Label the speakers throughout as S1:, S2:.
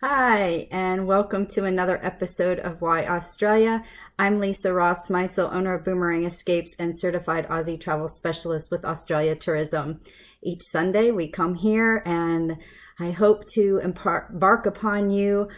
S1: Hi, and welcome to another episode of Why Australia. I'm Lisa Rossmeissl, owner of Boomerang Escapes and certified Aussie travel specialist with Australia Tourism. Each Sunday we come here and I hope to embark upon you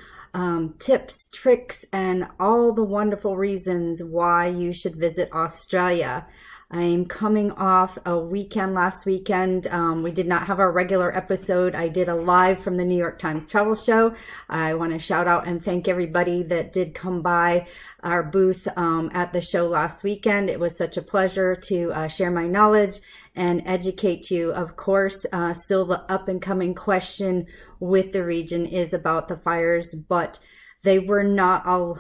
S1: tips, tricks, and all the wonderful reasons why you should visit Australia. I'm coming off a weekend last weekend. We did not have our regular episode. I did a live from the New York Times Travel Show. I want to shout out and thank everybody that did come by our booth at the show last weekend. It was such a pleasure to share my knowledge and educate you. Of course, still the up and coming question with the region is about the fires, but they were not all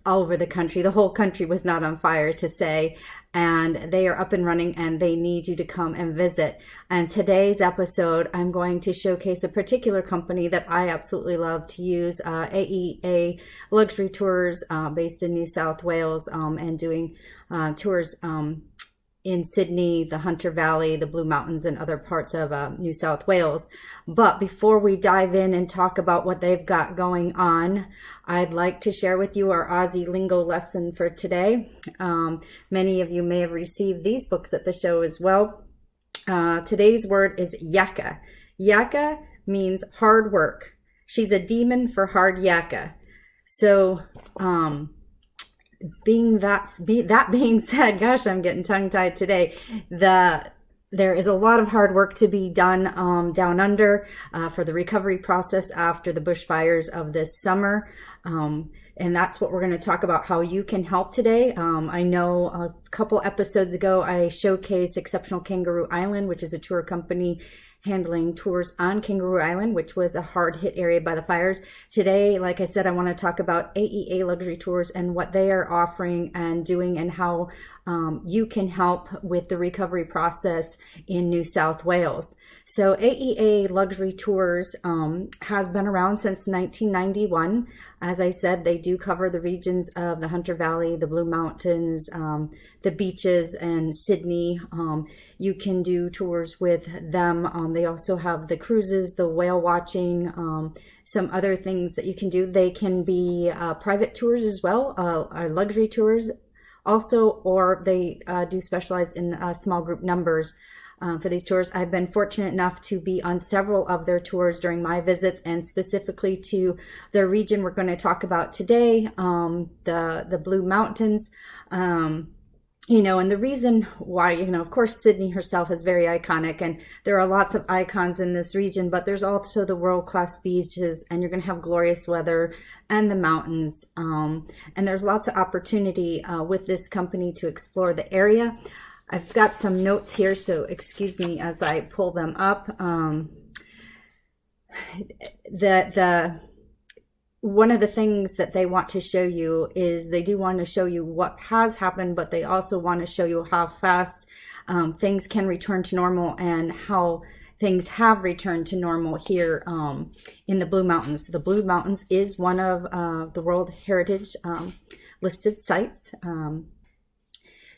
S1: over the country. The whole country was not on fire, to say, and they are up and running and they need you to come and visit. And today's episode, I'm going to showcase a particular company that I absolutely love to use, AEA Luxury Tours, based in New South Wales, and doing tours in Sydney, the Hunter Valley, the Blue Mountains, and other parts of New South Wales. But before we dive in and talk about what they've got going on, I'd like to share with you our Aussie lingo lesson for today. Many of you may have received these books at the show as well. Today's word is yakka. Yakka means hard work. She's a demon for hard yakka. So, that being said, gosh, I'm getting tongue-tied today. There is a lot of hard work to be done down under for the recovery process after the bushfires of this summer. And that's what we're going to talk about, how you can help today. I know a couple episodes ago, I showcased Exceptional Kangaroo Island, which is a tour company handling tours on Kangaroo Island, which was a hard hit area by the fires. Today, like I said, I want to talk about AEA Luxury Tours and what they are offering and doing and how you can help with the recovery process in New South Wales. So AEA Luxury Tours has been around since 1991. As I said, they do cover the regions of the Hunter Valley, the Blue Mountains, the beaches, and Sydney. You can do tours with them. They also have the cruises, the whale watching, some other things that you can do. They can be private tours as well, or luxury tours also, or they do specialize in small group numbers. For these tours, I've been fortunate enough to be on several of their tours during my visits, and specifically to the region we're going to talk about today, the Blue Mountains. And the reason why, of course, Sydney herself is very iconic, and there are lots of icons in this region, but there's also the world-class beaches, and you're going to have glorious weather and the mountains. And there's lots of opportunity with this company to explore the area. I've got some notes here, so excuse me as I pull them up. One of the things that they want to show you is they do want to show you what has happened, but they also want to show you how fast things can return to normal and how things have returned to normal here in the Blue Mountains. The Blue Mountains is one of the World Heritage listed sites.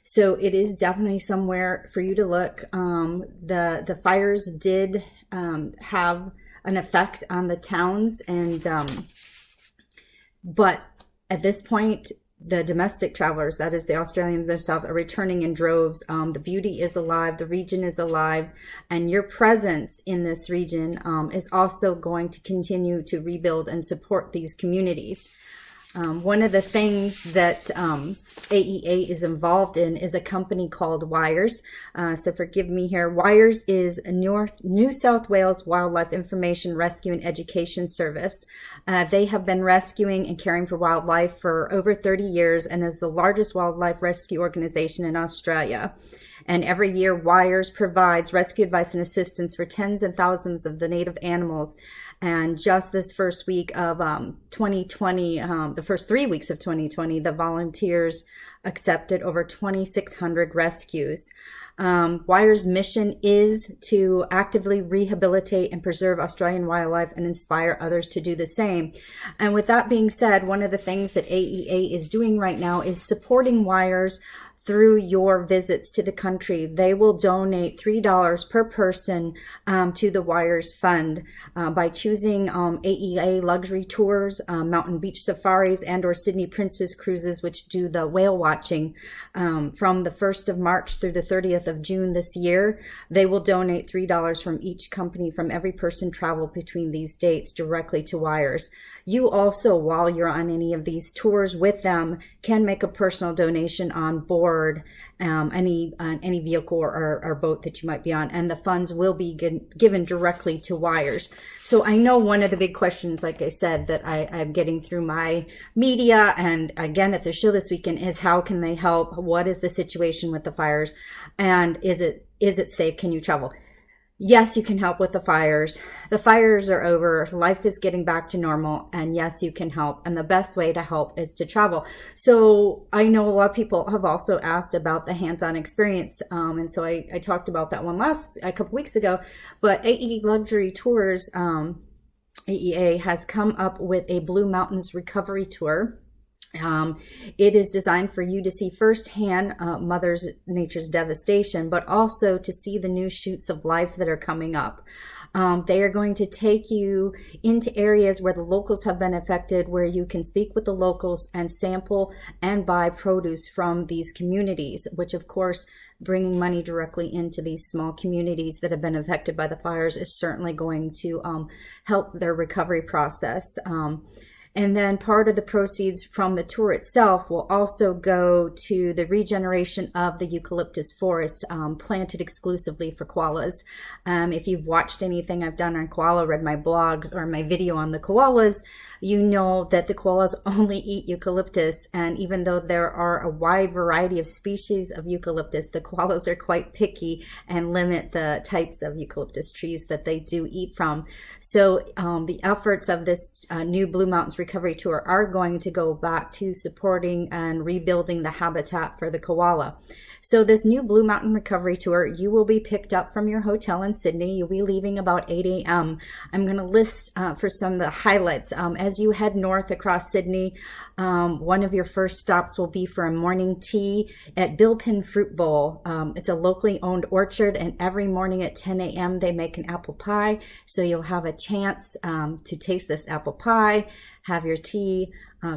S1: So it is definitely somewhere for you to look. The fires did have an effect on the towns, and but at this point, the domestic travelers, that is the Australians themselves, are returning in droves. The beauty is alive, the region is alive, and your presence in this region is also going to continue to rebuild and support these communities. One of the things that AEA is involved in is a company called Wires. So forgive me here. Wires is a New South Wales Wildlife Information Rescue and Education Service. They have been rescuing and caring for wildlife for over 30 years and is the largest wildlife rescue organization in Australia. And every year, Wires provides rescue advice and assistance for tens and thousands of the native animals. And just this first week of 2020, the first 3 weeks of 2020, the volunteers accepted over 2,600 rescues. Wires' mission is to actively rehabilitate and preserve Australian wildlife and inspire others to do the same. And with that being said, one of the things that AEA is doing right now is supporting Wires through your visits to the country. They will donate $3 per person to the Wires Fund by choosing AEA Luxury Tours, Mountain Beach Safaris, and or Sydney Princess Cruises, which do the whale watching from the 1st of March through the 30th of June this year. They will donate $3 from each company from every person traveled between these dates directly to Wires. You also, while you're on any of these tours with them, can make a personal donation on board any vehicle or boat that you might be on, and the funds will be given directly to Wires. So I know one of the big questions, like I said, that I'm getting through my media and again at the show this weekend is how can they help? What is the situation with the fires? And is it safe? Can you travel? Yes, you can help with the fires. The fires are over. Life is getting back to normal. And yes, you can help. And the best way to help is to travel. So I know a lot of people have also asked about the hands-on experience. And so I talked about that one a couple weeks ago. But AEA Luxury Tours, AEA, has come up with a Blue Mountains recovery tour. It is designed for you to see firsthand Mother Nature's devastation, but also to see the new shoots of life that are coming up. They are going to take you into areas where the locals have been affected, where you can speak with the locals and sample and buy produce from these communities, which of course, bringing money directly into these small communities that have been affected by the fires is certainly going to help their recovery process. And then part of the proceeds from the tour itself will also go to the regeneration of the eucalyptus forest planted exclusively for koalas. If you've watched anything I've done on koala, read my blogs or my video on the koalas, you know that the koalas only eat eucalyptus. And even though there are a wide variety of species of eucalyptus, the koalas are quite picky and limit the types of eucalyptus trees that they do eat from. So the efforts of this new Blue Mountains Recovery Tour are going to go back to supporting and rebuilding the habitat for the koala. So this new Blue Mountain Recovery Tour, you will be picked up from your hotel in Sydney. You'll be leaving about 8 a.m. I'm going to list for some of the highlights. As you head north across Sydney, one of your first stops will be for a morning tea at Bilpin Fruit Bowl. It's a locally owned orchard, and every morning at 10 a.m. they make an apple pie. So you'll have a chance to taste this apple pie, have your tea,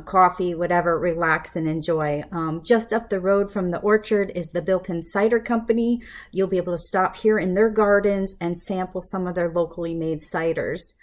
S1: coffee, whatever, relax and enjoy. Just up the road from the orchard is the Bilpin Cider Company. You'll be able to stop here in their gardens and sample some of their locally made ciders.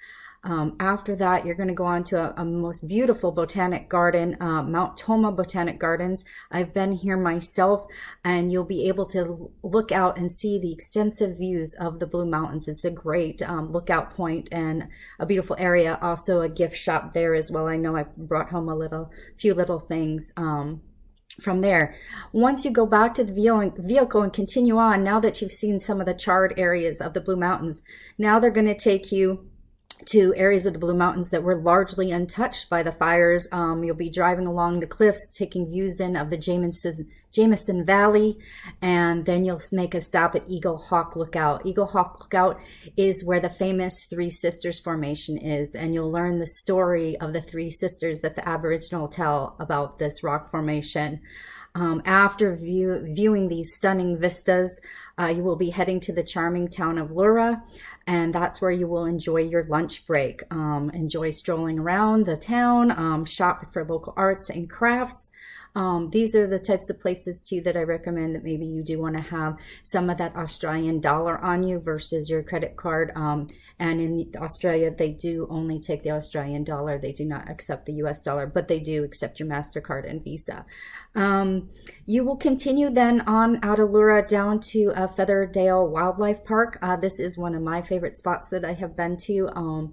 S1: After that, you're going to go on to a most beautiful botanic garden, Mount Toma Botanic Gardens. I've been here myself, and you'll be able to look out and see the extensive views of the Blue Mountains. It's a great lookout point and a beautiful area. Also a gift shop there as well. I know I brought home a few little things from there. Once you go back to the vehicle and continue on, now that you've seen some of the charred areas of the Blue Mountains, now they're going to take you to areas of the Blue Mountains that were largely untouched by the fires. You'll be driving along the cliffs, taking views in of the Jameson Valley, and then you'll make a stop at Eagle Hawk Lookout. Eagle Hawk Lookout is where the famous Three Sisters Formation is, and you'll learn the story of the Three Sisters that the Aboriginal tell about this rock formation. After viewing these stunning vistas, you will be heading to the charming town of Lura, and that's where you will enjoy your lunch break. Enjoy strolling around the town, shop for local arts and crafts. These are the types of places too that I recommend that maybe you do want to have some of that Australian dollar on you versus your credit card. And in Australia, they do only take the Australian dollar. They do not accept the US dollar, but they do accept your MasterCard and Visa. You will continue then on out of Lura down to Featherdale Wildlife Park. This is one of my favorite spots that I have been to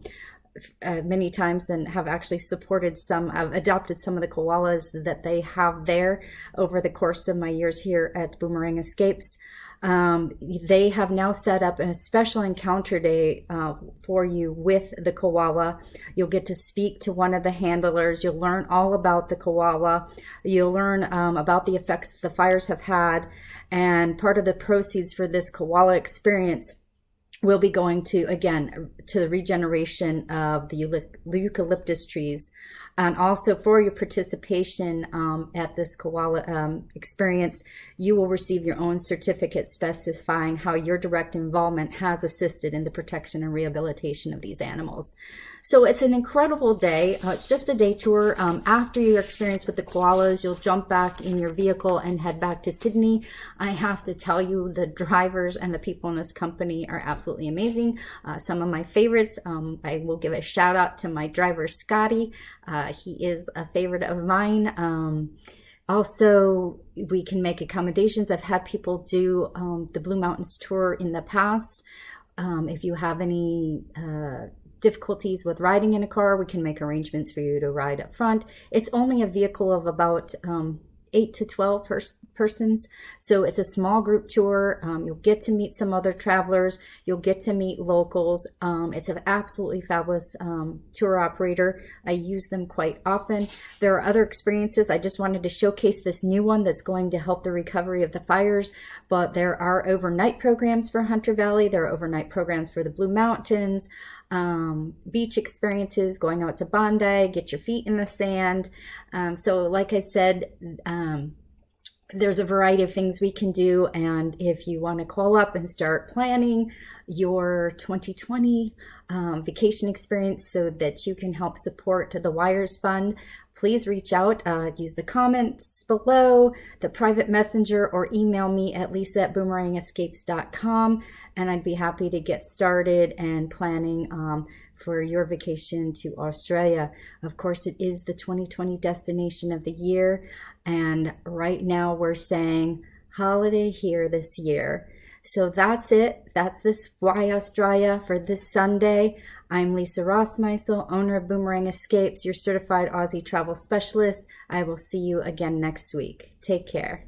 S1: many times, and have actually adopted some of the koalas that they have there over the course of my years here at Boomerang Escapes. They have now set up a special encounter day for you with the koala. You'll get to speak to one of the handlers. You'll learn all about the koala. You'll learn about the effects that the fires have had. And part of the proceeds for this koala experience we'll be going to, again, to the regeneration of the eucalyptus trees. And also for your participation at this koala experience, you will receive your own certificate specifying how your direct involvement has assisted in the protection and rehabilitation of these animals. So it's an incredible day. It's just a day tour. After your experience with the koalas, you'll jump back in your vehicle and head back to Sydney. I have to tell you, the drivers and the people in this company are absolutely amazing. Some of my favorites, I will give a shout out to my driver, Scotty. He is a favorite of mine. Also, we can make accommodations. I've had people do the Blue Mountains tour in the past. If you have any difficulties with riding in a car, we can make arrangements for you to ride up front. It's only a vehicle of about 8 to 12 persons. So it's a small group tour. You'll get to meet some other travelers. You'll get to meet locals. It's an absolutely fabulous tour operator. I use them quite often. There are other experiences. I just wanted to showcase this new one that's going to help the recovery of the fires. But there are overnight programs for Hunter Valley. There are overnight programs for the Blue Mountains. Beach experiences, going out to Bondi, get your feet in the sand. So like I said, there's a variety of things we can do. And if you want to call up and start planning your 2020 vacation experience so that you can help support the Wires Fund, please reach out. Use the comments below, the private messenger, or email me at lisa@boomerangescapes.com, and I'd be happy to get started and planning for your vacation to Australia. Of course, it is the 2020 destination of the year, and right now we're saying holiday here this year. So that's it. That's this Why Australia for this Sunday. I'm Lisa Rossmeissl, owner of Boomerang Escapes, your certified Aussie travel specialist. I will see you again next week. Take care.